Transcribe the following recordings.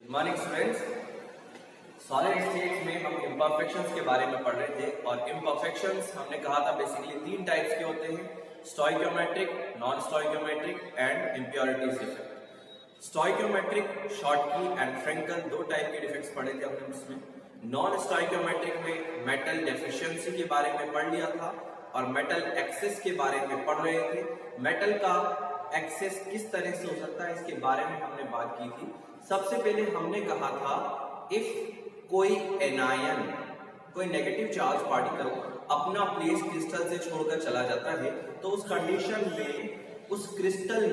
Good morning students. Solid states में हम imperfections के बारे में पढ़ रहे थे और इम्परफेक्शंस हमने कहा था बेसिकली तीन टाइप्स के होते हैं, stoichiometric, non stoichiometric and impurities defect. Stoichiometric, Schottky and Frenkel दो टाइप के डिफेक्ट्स पढ़े थे हमने उसमें। नॉन स्टोइकियोमेट्रिक में मेटल डेफिशिएंसी के बारे में पढ़ लिया था और मेटल एक्सेस के बारे में पढ़ रहे थे। मेटल का एक्सेस किस तरह से हो सकता है इसके बारे में हमने बात की थी। सबसे पहले हमने कहा था इफ कोई एनायन, कोई नेगेटिव चार्ज पार्टिकल अपना प्लेस क्रिस्टल से छोड़कर चला जाता है तो उस कंडीशन में उस क्रिस्टल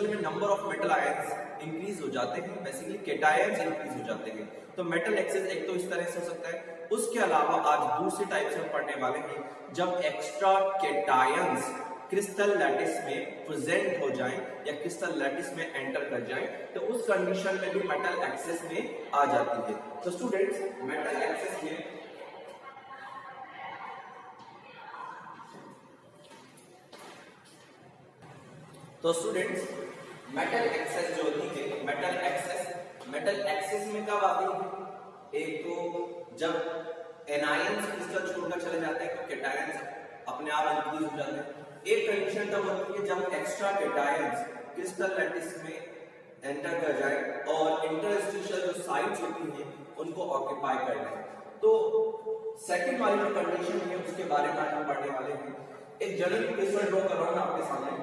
में number of metal ions increase हो जाते हैं, बेसिकली केटायंस इंक्रीज हो जाते हैं। तो मेटल एक्सेस एक तो इस तरह से हो सकता है। उसके अलावा आज दूसरे टाइप से हम पढ़ने वाले हैं जब एक्स्ट्रा केटायंस क्रिस्टल लैटिस में प्रेजेंट हो जाएं या क्रिस्टल लैटिस में एंटर कर जाएं तो उस कंडीशन में भी मेटल एक्सेस में आ जाती है। तो स्टूडेंट्स, मेटल एक्सेस में मेटल एक्सेस जो होती है, मेटल एक्सेस में कब आती है? एक तो जब एनायंस क्रिस्टल छोड़कर चले जाते हैं तो केटायंस अपने आप इंक्रीज हो जाते हैं। एक कंडीशन तब होती है जब एक्स्ट्रा केटायंस क्रिस्टल लैटिस में एंटर कर जाए और इंटरस्टिशियल जो साइट्स होती हैं उनको ऑक्यूपाई कर लें। तो सेकंड वाली जो कंडीशन है उसके बारे में हम पढ़ने वाले हैं। एक जनरल क्रिस्टल ड्रॉ कर रहा हूं मैं आपके सामने।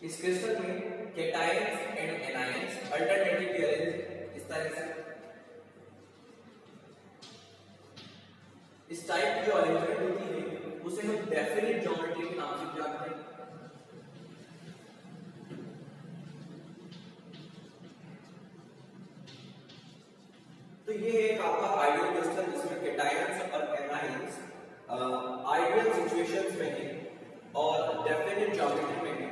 इस क्रिस्टल में cations and anions alternatively arrange इस तरह से। इस टाइप की जो अरेंजमेंट होती है उसे हम डेफिनिट ज्योमेट्री के नाम से जानते हैं। तो ये है एक आपका आइडियल क्रिस्टल जिसमें केटायंस और एनायंस आइडियल सिचुएशंस में है और डेफिनिट ज्योमेट्री में है।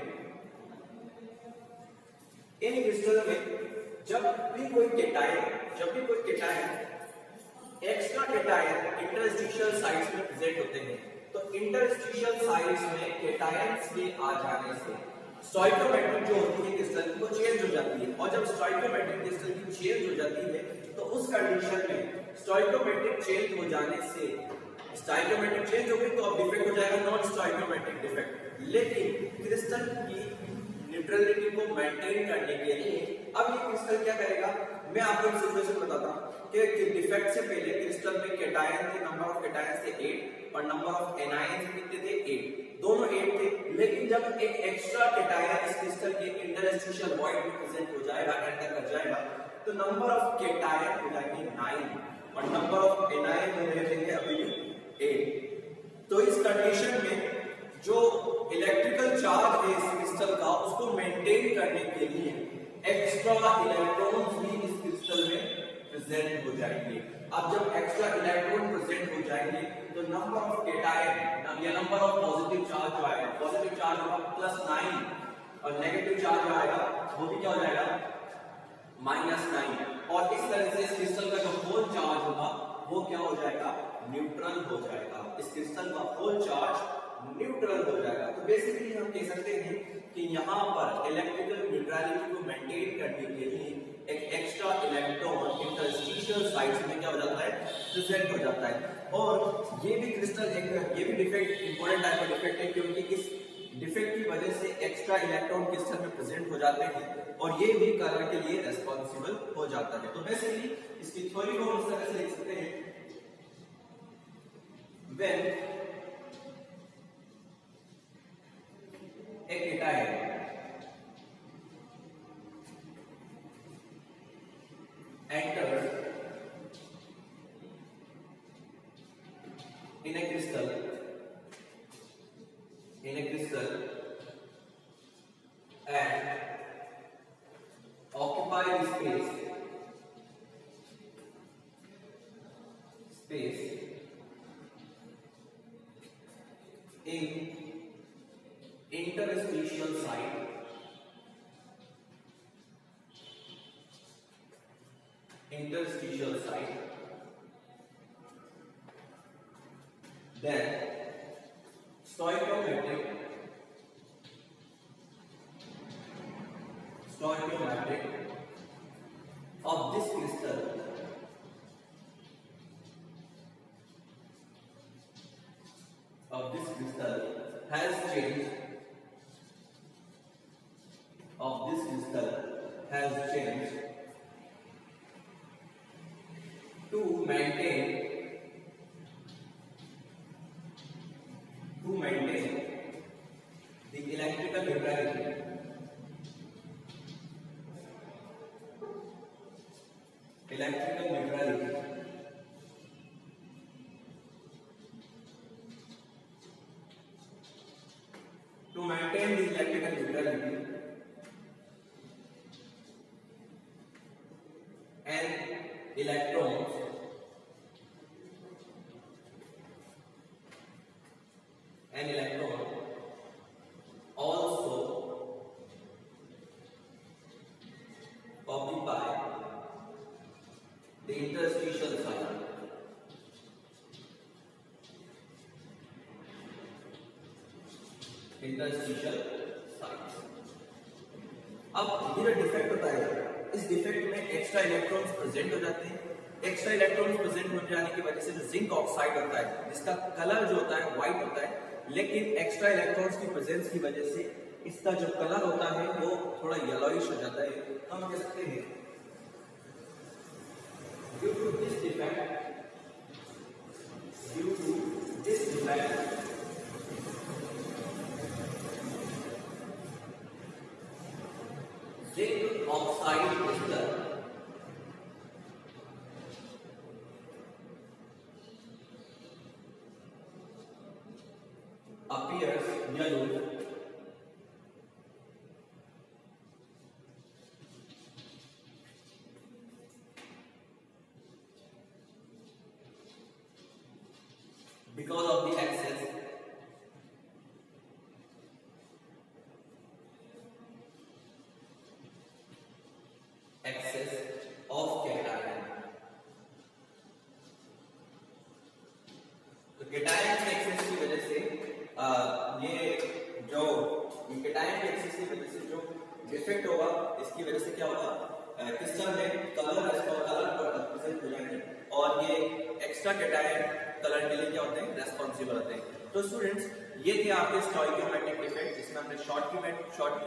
इन क्रिस्टल में जब भी कोई cation extra cation interstitial sites में प्रेजेंट होते हैं तो इंटरस्टिशियल साइट्स में केटायंस के आ जाने से स्टोइकियोमेट्रिक जो होती है क्रिस्टल की वो चेंज हो जाती है। और जब स्टोइकियोमेट्रिक क्रिस्टल की चेंज हो जाती है तो उस कंडीशन में स्टोइकियोमेट्रिक चेंज हो जाने से स्टोइकियोमेट्रिक चेंज हो गई तो अब डिफेक्ट हो जाएगा नॉन स्टोइकियोमेट्रिक डिफेक्ट। लेकिन क्रिस्टल की न्यूट्रलिटी को मेंटेन करने के लिए अब ये क्रिस्टल क्या करेगा, मैं आपको एक सिचुएशन बताता हूं कि डिफेक्ट से पहले क्रिस्टल में केटायन थे, नंबर ऑफ केटायन थे 8 और नंबर ऑफ एनायन कितने थे 8, दोनों 8 थे। लेकिन जब एक एक्स्ट्रा केटायन इस क्रिस्टल के इंटरस्टिशियल वॉइड में प्रेजेंट हो जाएगा, एंटर कर जाएगा तो नंबर ऑफ केटायन हो जाएंगे 9 और नंबर ऑफ एनायन हो जाएंगे अभी भी 8। तो इस कंडीशन में जो इलेक्ट्रिकल चार्ज है इस क्रिस्टल का उसको मेंटेन करने के लिए एक्स्ट्रा इलेक्ट्रॉन्स भी इस क्रिस्टल में प्रेजेंट हो जाएंगे। अब जब एक्स्ट्रा इलेक्ट्रॉन प्रेजेंट हो जाएंगे तो नंबर ऑफ केटायन या नंबर ऑफ पॉजिटिव चार्ज जो आएगा, पॉजिटिव चार्ज होगा +9 और नेगेटिव चार्ज जो आएगा वो भी क्या हो जाएगा -9। और इस तरह से इस क्रिस्टल का जो होल चार्ज होगा वो क्या हो जाएगा, न्यूट्रल हो जाएगा। इस क्रिस्टल का होल चार्ज न्यूट्रल हो जाएगा। तो बेसिकली हम कह सकते हैं कि यहाँ पर इलेक्ट्रिकल न्यूट्रलिटी को मेंटेन करने के लिए एक एक्स्ट्रा इलेक्ट्रॉन इंटरस्टिशियल साइट्स में क्या हो जाता है, प्रेजेंट हो जाता है। और ये भी क्रिस्टल एक ये भी डिफेक्ट इंपॉर्टेंट टाइप का डिफेक्ट है क्योंकि एक्स्ट्रा इलेक्ट्रॉन क्रिस्टल में प्रेजेंट हो जाते हैं और ये भी कलर के लिए रेस्पॉन्सिबल हो जाता है। तो बेसिकली इसकी थ्योरी को हम इस तरह से लिख सकते हैं, when a cation enters in a crystal and occupy the space in interstitial site then stoichiometric of this crystal has changed to maintain the electrical neutrality and electrons also occupy the interstitial site. अब ये जो defect होता है, इस defect में extra electrons present हो जाते हैं। एक्स्ट्रा इलेक्ट्रॉन्स प्रेजेंट हो जाने की वजह से जो जिंक ऑक्साइड होता है, जिसका कलर जो होता है व्हाइट होता है, लेकिन एक्स्ट्रा इलेक्ट्रॉन्स की प्रेजेंस की वजह से इसका जो कलर होता है वो थोड़ा येलोइश हो जाता है। तो हम कह सकते हैं due to this defect zinc oxide crystal appears yellow because of the excess of cation। तो केटायन के एक्सेस की वजह से ये जो केटायन के एक्सेस की वजह से जो डिफेक्ट होगा, इसकी वजह से क्या होगा, क्रिस्टल में कलर प्रेजेंट हो जाएंगे और ये एक्स्ट्रा केटायन कलर के लिए क्या होते हैं, रेस्पॉन्सिबल होते हैं। तो स्टूडेंट्स, ये थे आपके स्टोइकियोमेट्रिक डिफेक्ट, जिसमें हमने शॉर्टकी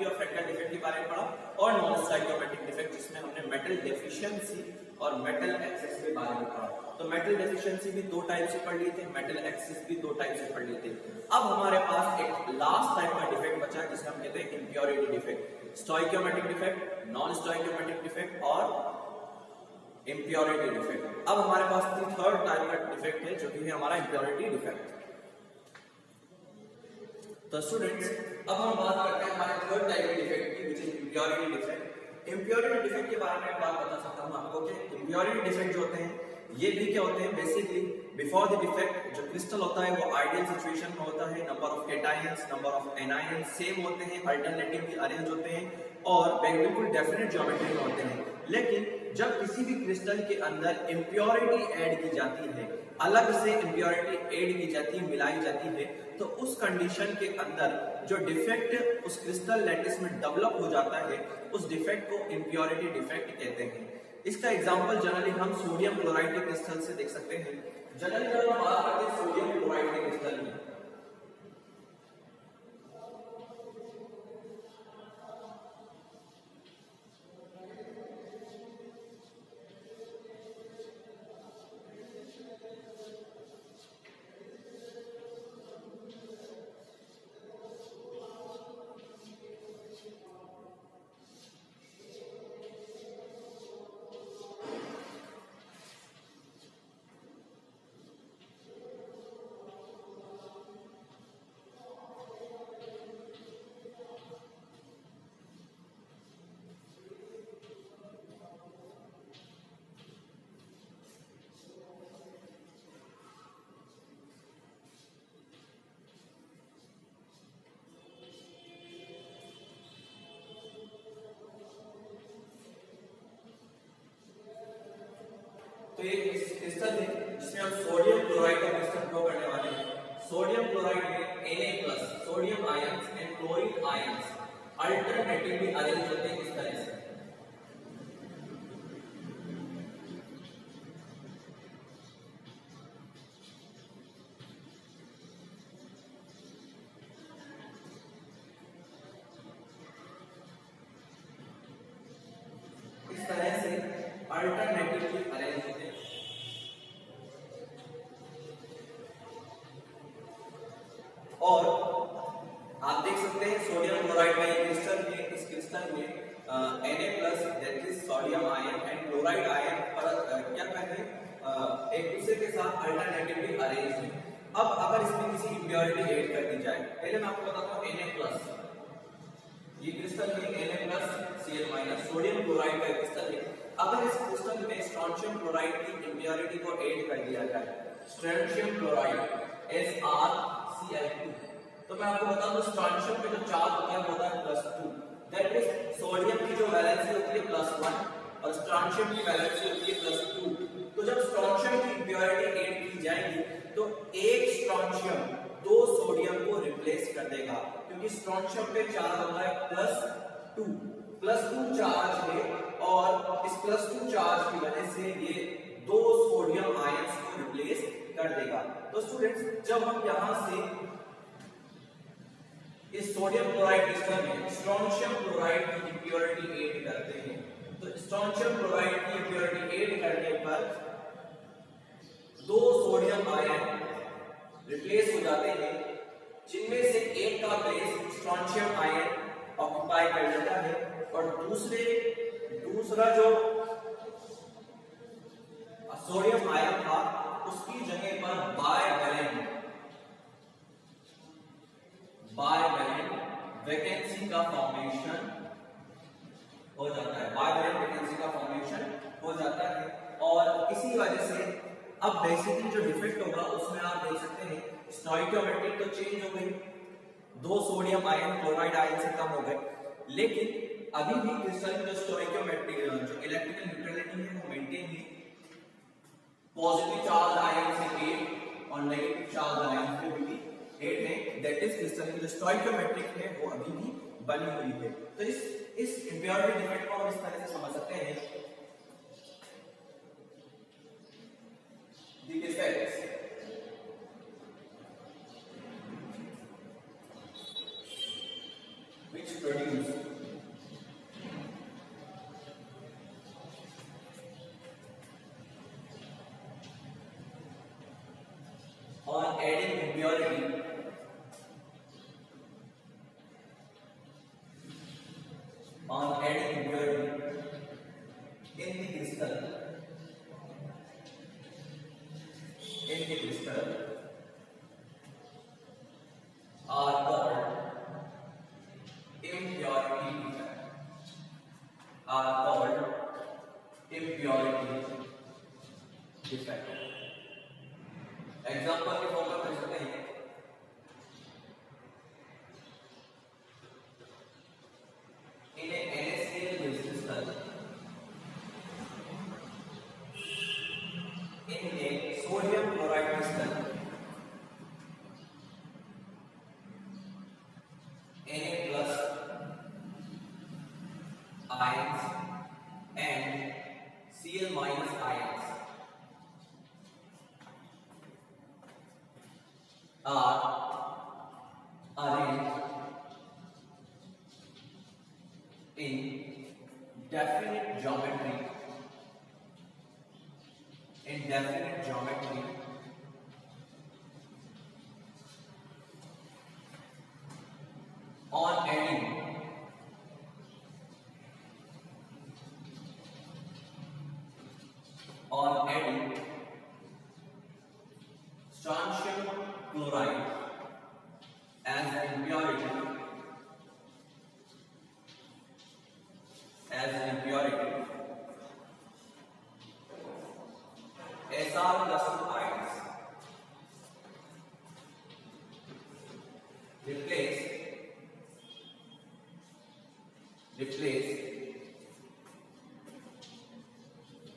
और फ्रैक्टल डिफेक्ट के बारे में पढ़ा, और नॉन स्टोइकियोमेट्रिक डिफेक्ट जिसमें हमने मेटल डेफिशिएंसी और मेटल एक्सेस के बारे में पढ़ा। तो मेटल डेफिशिएंसी भी 2 टाइप से पढ़ लिए थे, मेटल एक्सेस भी 2 टाइप से पढ़ लिए थे। अब हमारे पास एक लास्ट टाइप का डिफेक्ट बचा है जिसे हम कहते हैं impurity defect. Stoichiometric defect, non stoichiometric defect और इंप्योरिटी डिफेक्ट। अब हमारे पास थर्ड टाइप का डिफेक्ट है जो कि है हमारा इंप्योरिटी डिफेक्ट। तो स्टूडेंट्स, अब हम बात करते हैं हमारे थर्ड टाइप के डिफेक्ट की, which is impurity defect. Impurity defect के बारे में एक बात बता सकता हूं आपको कि इंप्योरिटी डिफेक्ट जो होते हैं ये भी क्या होते हैं, बेसिकली बिफोर द डिफेक्ट जो क्रिस्टल होता है वो आइडियल सिचुएशन में होता है, number of cations number of anions same होते हैं, अल्टरनेटिवली अरेंज होते हैं और बिल्कुल डेफिनेट ज्योमेट्री में होते हैं। लेकिन जब किसी भी क्रिस्टल के अंदर इंप्योरिटी ऐड की जाती है, अलग से इंप्योरिटी ऐड की जाती है, मिलाई जाती है, तो उस कंडीशन के अंदर जो डिफेक्ट उस क्रिस्टल लैटिस में डेवलप हो जाता है, उस डिफेक्ट को इंप्योरिटी डिफेक्ट कहते हैं। इसका एग्जांपल जनरली हम सोडियम क्लोराइड के क्रिस्टल से देख सकते हैं। जनरली जब हम बात करते हैं सोडियम क्लोराइड के क्रिस्टल में, ions and chlorine ions alternatively arrange होते हैं इस तरह से। इस तरह से अल्टरनेटिवली अरेंज होते हैं। और आप देख सकते हैं सोडियम क्लोराइड का ये क्रिस्टल में, इस क्रिस्टल में Na+ that is sodium ion and chloride ion पर क्या कहते हैं एक दूसरे के साथ अल्टरनेटिवली अरेंज है। अब अगर इसमें किसी इंप्योरिटी ऐड कर दी जाए, पहले मैं आपको बताता हूं Na+, ये क्रिस्टल में Na+Cl- सोडियम क्लोराइड का क्रिस्टल है। अगर इस क्रिस्टल में स्ट्रोंशियम क्लोराइड की इंप्योरिटी को ऐड कर दिया जाए, स्ट्रोंशियम क्लोराइड SrCl2, तो मैं आपको बता दूं स्ट्रोंशियम पे जो चार्ज होता है वो होता है +2, दैट इज सोडियम की जो वैलेंसी होती है +1 और स्ट्रोंशियम की वैलेंसी होती है +2। तो जब स्ट्रोंशियम की इंप्योरिटी ऐड की जाएगी तो एक स्ट्रोंशियम दो सोडियम को रिप्लेस कर देगा, क्योंकि स्ट्रोंशियम पे चार्ज होता है +2 चार्ज है और इस +2 चार्ज की वजह से ये दो सोडियम आयंस को रिप्लेस कर देगा। तो स्टूडेंट्स जब हम यहां से इस सोडियम क्लोराइड क्रिस्टल में स्ट्रोंशियम क्लोराइड की इंप्योरिटी ऐड करते हैं, तो स्ट्रोंशियम क्लोराइड की इंप्योरिटी ऐड करने पर दो सोडियम आयन रिप्लेस हो जाते हैं, जिनमें से एक का प्लेस स्ट्रोंशियम आयन ऑक्युपाई कर लेता है और दूसरा जो सोडियम आयन था उसकी जगह पर बाइवैलेंट वैकेंसी का फॉर्मेशन हो जाता है, बाइवैलेंट वैकेंसी का फॉर्मेशन हो जाता है। और इसी वजह से अब बेसिकली जो डिफेक्ट होगा उसमें आप देख सकते हैं स्टोइकियोमेट्री तो चेंज हो गई, दो सोडियम आयन क्लोराइड आयन से कम हो गए, लेकिन अभी भी क्रिस्टल की जो स्टोइकियोमेट्री जो इलेक्ट्रिकल न्यूट्रलिटी है वो मेंटेन है। पॉजिटिव चार्ज आयन से 8 और नेगेटिव चार्ज आयन से भी 8 है, दैट इज क्रिस्टल की जो स्टोइकियोमेट्रिक है वो अभी भी बनी हुई है। तो इस इंप्योरिटी डिफेक्ट को हम इस तरह से समझ सकते हैं, the defects which produce on adding impurity in the crystal are called impurity defect, are called impurity defect। Example के फॉर्म में कर सकते हैं, in a NaCl based crystal, in a sodium chloride crystal, Na+ ions and Cl- ions are arranged in definite geometry on adding strontium chloride as an impurity Sr+2 ions replace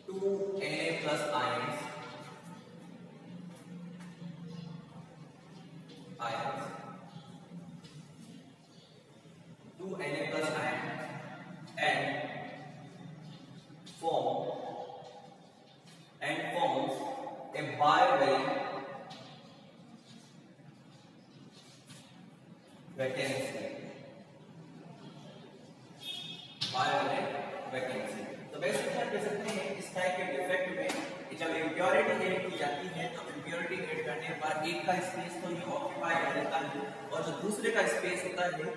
2 Na+ ions 2Na plus ion and forms a bivalent vacancy. तो basically आप कह सकते हैं इस type के defect में जब impurity add की जाती है तो इम्प्योरिटी ऐड करने पर एक का स्पेस तो ये ऑक्यूपाई कर लेता है और जो दूसरे का स्पेस होता है,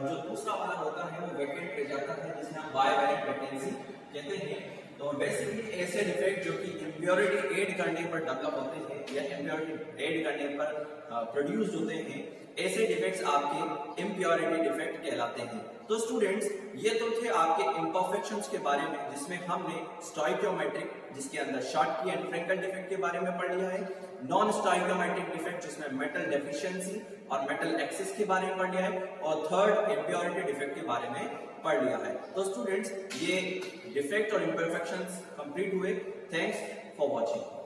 जो दूसरा वाला होता है वो वैकेंट रह जाता है, जिसे हम बाइवैलेंट वैकेंसी कहते हैं। तो बेसिकली ऐसे डिफेक्ट जो कि इम्प्योरिटी ऐड करने पर डेवलप होते हैं या इम्प्योरिटी ऐड करने पर प्रोड्यूस होते हैं, ऐसे डिफेक्ट्स आपके इम्प्योरिटी डिफेक्ट कहलाते हैं। तो स्टूडेंट्स, ये तो थे आपके इम्परफेक्शंस के बारे में, जिसमें हमने स्टोइकियोमेट्रिक, जिसके अंदर शॉर्टकी एंड फ्रेंकल डिफेक्ट के बारे में पढ़ लिया है, नॉन स्टोइकियोमेट्रिक डिफेक्ट जिसमें मेटल डेफिशिएंसी और मेटल एक्सिस के बारे में पढ़ लिया है, और थर्ड इम्प्योरिटी डिफेक्ट के बारे में पढ़ लिया है। तो स्टूडेंट्स, ये डिफेक्ट और इम्परफेक्शंस कंप्लीट हुए। Thanks for watching.